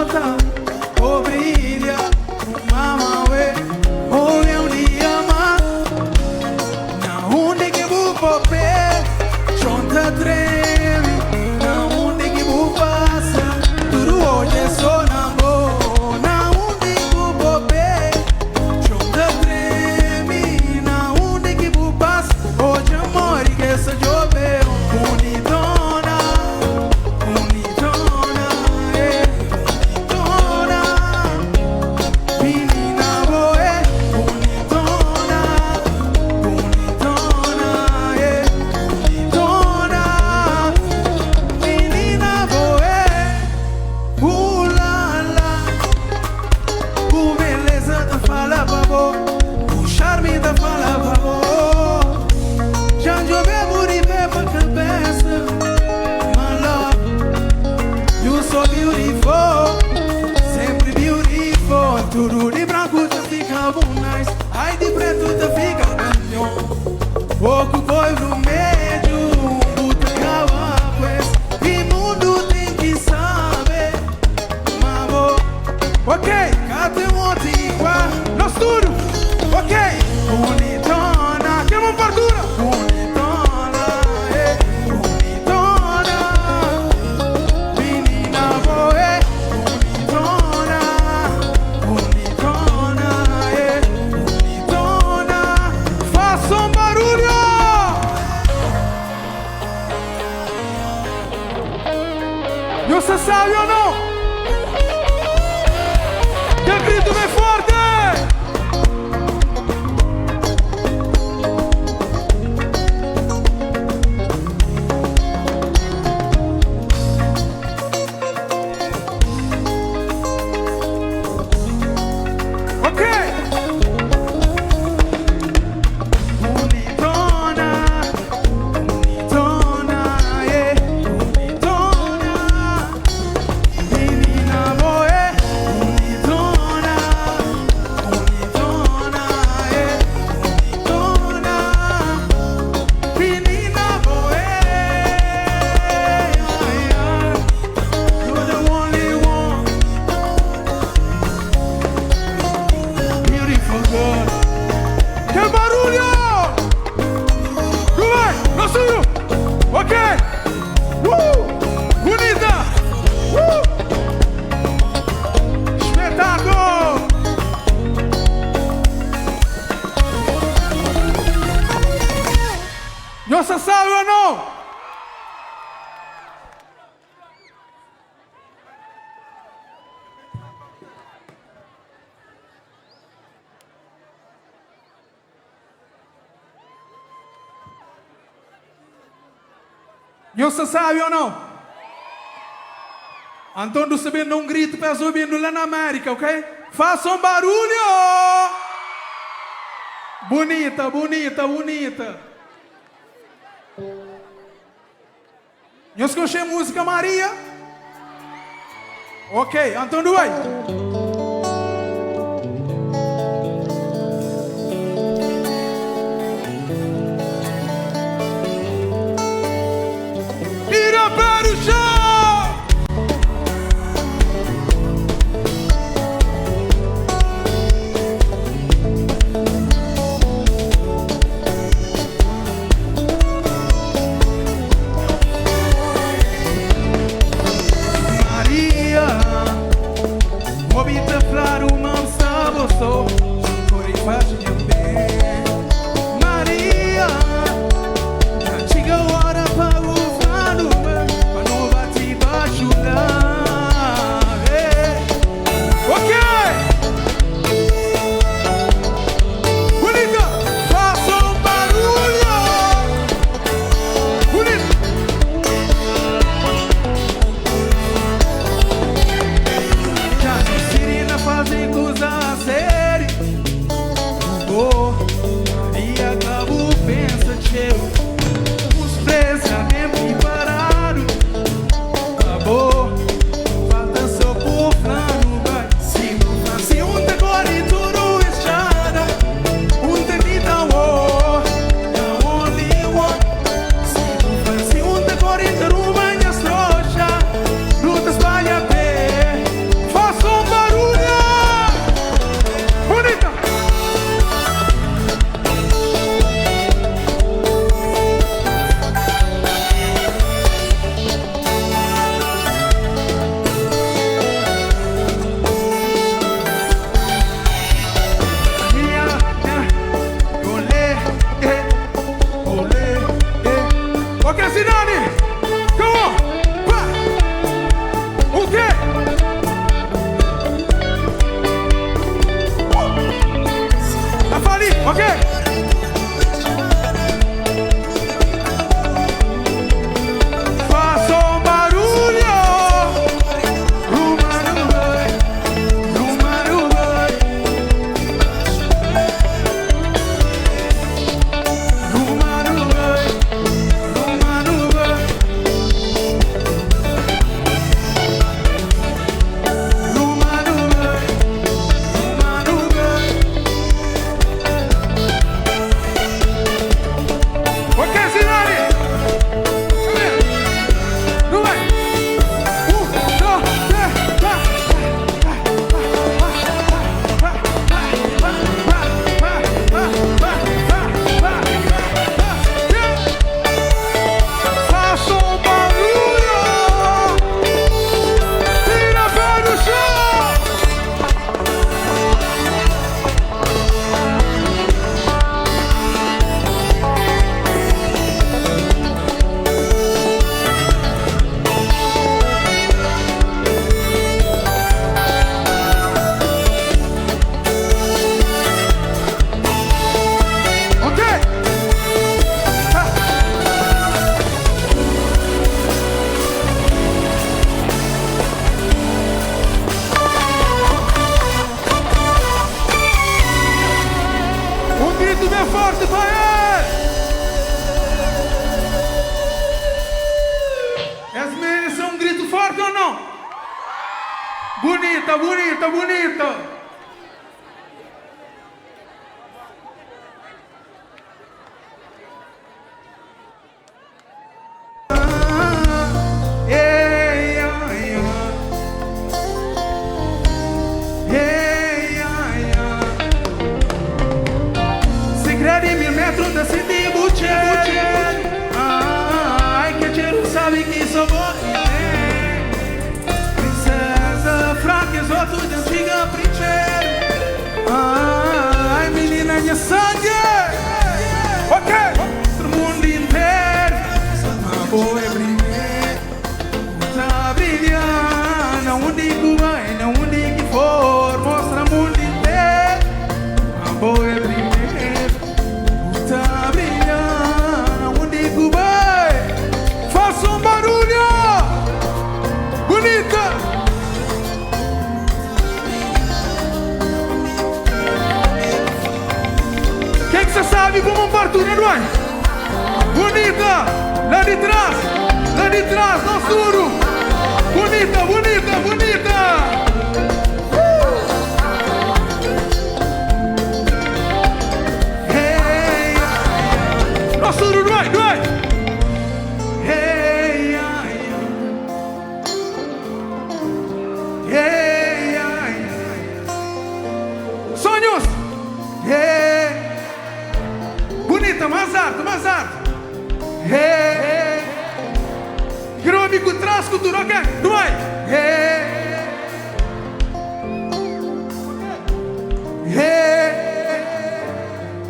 volta, oh brilha, mama ué, oh eu lhe ama. Na onde que vou popé, chonta treme, na onde que vou passa, tudo hoje é só namoro. Na onde que vou popé, chonta treme, na onde que vou passa, hoje amor e que essa jovem bonitona, bonitona, bonitona, menina boa, bonitona, bonitona, bonitona, menina boa, ulala, o beleza da fala babo, o charme da fala babo. Já jovem muri pra cabeça, my love, you so beautiful, sempre beautiful. Tudo de branco te fica bom nice, ai de preto te fica canhão. Pouco foi no médio, puta cava pues, e mundo tem que saber, mamo. Ok, cate monte igual, nós tudo, ok. Bonitona, que uma fartura. Bonitona, bonitona, menina boa, bonitona, bonitona, bonitona. Faça barulho! E você sabe ou não? Que grito bem forte! Ok! Bonitona, bonitona, bonitona, menina boa, bonitona, bonitona, bonitona, menina boa. You're the only one, beautiful girl. Que barulho! Vai, nós tudo! Ok! Bonita! Espetáculo! Você sabe ou não? Você sabe ou não? Então, subindo um grito para subindo lá na América, ok? Façam barulho! Bonita, bonita, bonita. Eu escutei música Maria. Ok, então vai. Tira para o chão! Maria, mobita para o mal sou, por embaixo de bem. Maria, chega a hora para o fado, quando bate baixo lá. Ok! Bonita, faça barulho! Bonita! Já disse na fazem coisa séria. forte para ele. Essa merece um grito forte ou não? Bonita, bonita, bonita. Ai, menina, minha sangue. Ok. O mundo inteiro. Uma boa é primeiro. Tá brilhando. Onde que vai, onde que for. Mostra o mundo inteiro. Uma boa é primeiro. Tá brilhando. Onde que vai. Faça um barulho. Bonita. Você sabe como partura, não é? Bonita, lá de trás, não duro. Bonita, bonita, bonita. Hey, não duro, não é? Não é? Hey, hey, sonhos. Hey. Mais alto, mais alto. Hey, Grômico, traz cultura, ok? Não é?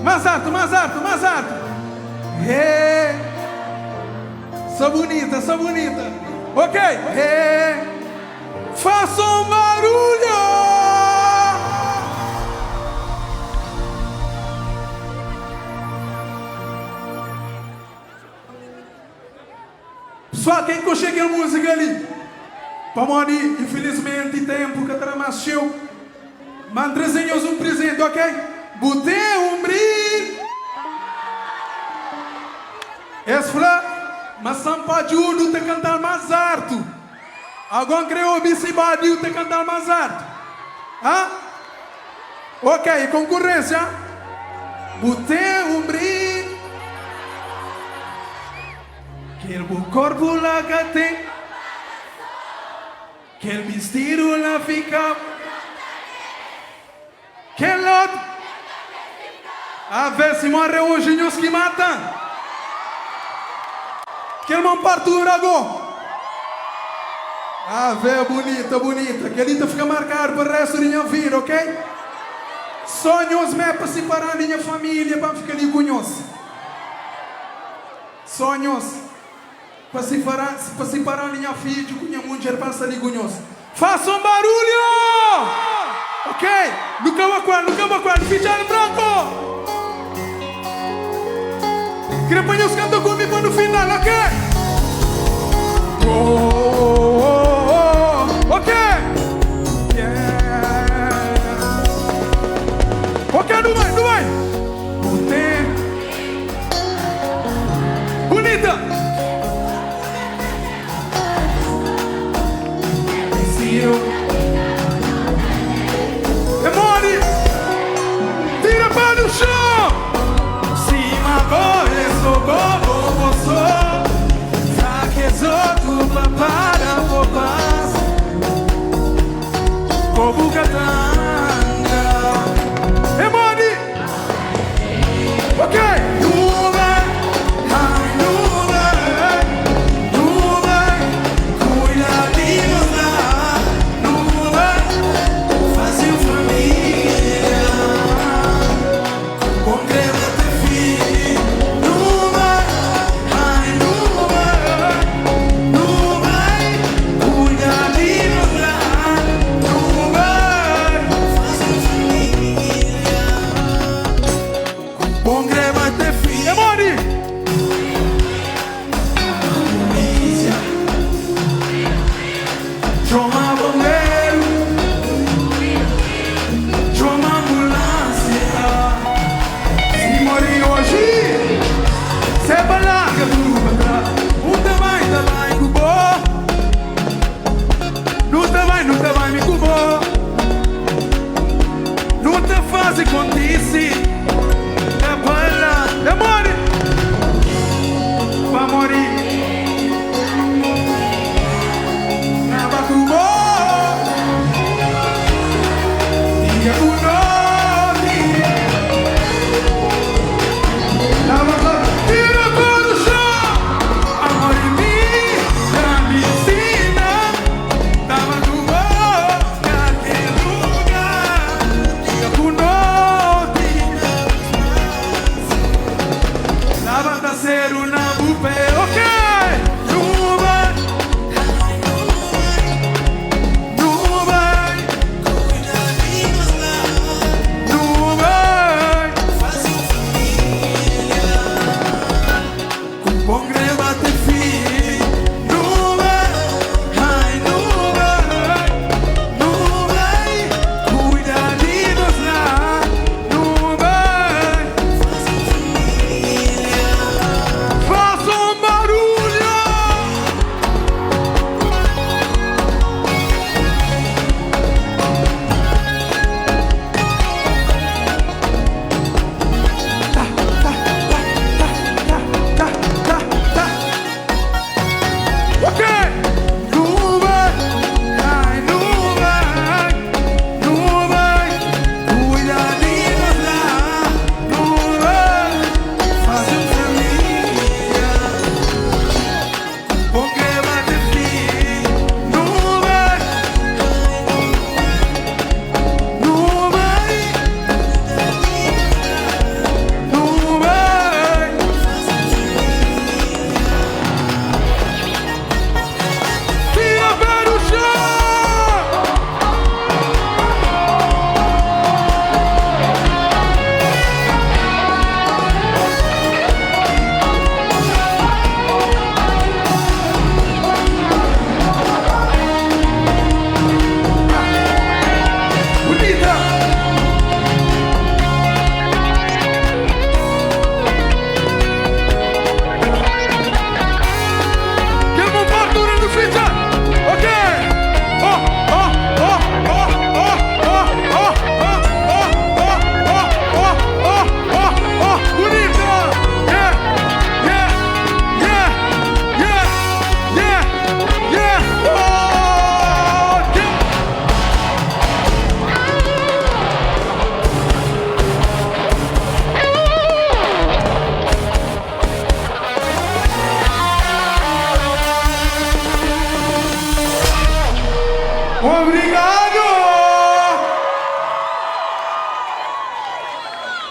Mais alto, mais alto, mais alto. Sou bonita, sou bonita. Ok? Faça um barulho. Pessoal, quem consegue a música ali? Pamoni, infelizmente, tempo que trabalhou. Mandrezinhos um presente, ok? Botei um brinde. Esse flá, mas sampa ajuda a cantar mais alto. Alguém criou bicibadi a cantar mais alto? Hã? Ok, concorrência. Botei um brinde. Quel buon corpo la tem, quel vestito la fica, quel lot. A ver se morre hoje nos que matam. Quel man partura agora. A ver, bonita, bonita. Que ali fica marcado para o resto da minha vida, ok? Sonhos me para separar minha família para ficar ali conosco. Sonhos. Para separar minha filha com minha mulher para sair conosco. Faça um barulho! Ok? Nunca vou quando, fichado branco! Queria pôr os cantos comigo no final, ok? Ok? Yeah. Ok, não vai! Bonita! Demore! Tira para o chão! Cima, sou bobo, sou fraquezou para bobas. Bobo catanga. Demore! Ok! vai, nunca vai me cubou. Não te faz contici. É bela, é morre. Vai morrer. Não vai cubou. Diga o nome. Lava tira todo o chão. Amor em mim, já me ensina. Tava no naquele lugar. Diga o nome. Lava da ser una bupe, ok? Obrigado!